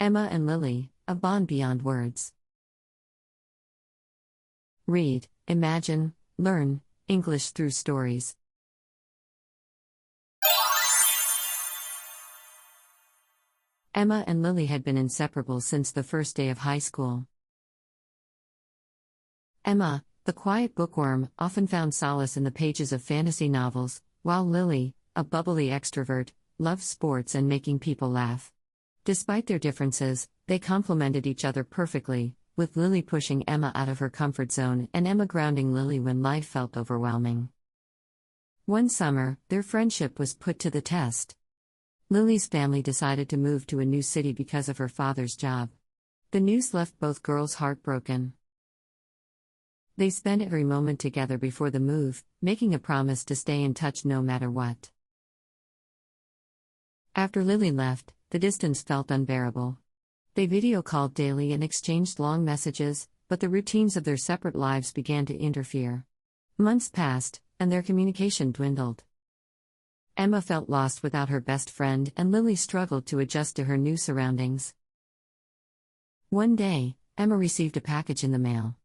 Emma and Lily, a bond beyond words. Read, imagine, learn English through stories. Emma and Lily had been inseparable since the first day of high school. Emma, the quiet bookworm, often found solace in the pages of fantasy novels, while Lily, a bubbly extrovert, loved sports and making people laugh. Despite their differences, they complemented each other perfectly, with Lily pushing Emma out of her comfort zone and Emma grounding Lily when life felt overwhelming. One summer, their friendship was put to the test. Lily's family decided to move to a new city because of her father's job. The news left both girls heartbroken. They spent every moment together before the move, making a promise to stay in touch no matter what. After Lily left, the distance felt unbearable. They video called daily and exchanged long messages, but the routines of their separate lives began to interfere. Months passed, and their communication dwindled. Emma felt lost without her best friend, and Lily struggled to adjust to her new surroundings. One day, Emma received a package in the mail.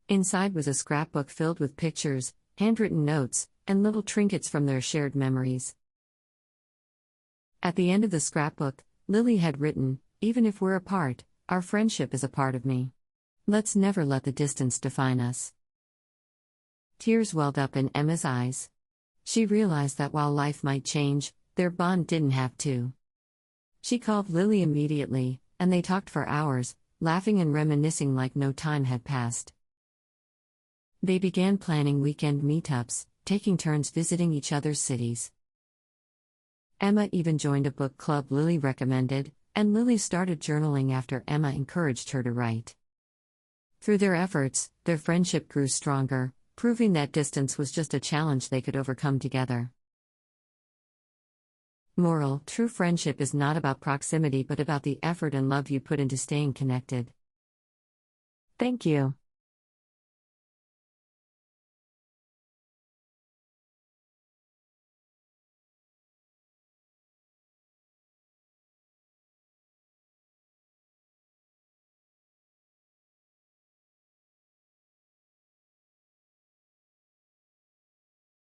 Inside was a scrapbook filled with pictures, handwritten notes, and little trinkets from their shared memories. At the end of the scrapbook, Lily had written, "Even if we're apart, our friendship is a part of me. Let's never let the distance define us." Tears welled up in Emma's eyes. She realized that while life might change, their bond didn't have to. She called Lily immediately, and they talked for hours, laughing and reminiscing like no time had passed. They began planning weekend meetups, taking turns visiting each other's cities. Emma even joined a book club Lily recommended, and Lily started journaling after Emma encouraged her to write. Through their efforts, their friendship grew stronger, proving that distance was just a challenge they could overcome together. Moral: true friendship is not about proximity but about the effort and love you put into staying connected. Thank you.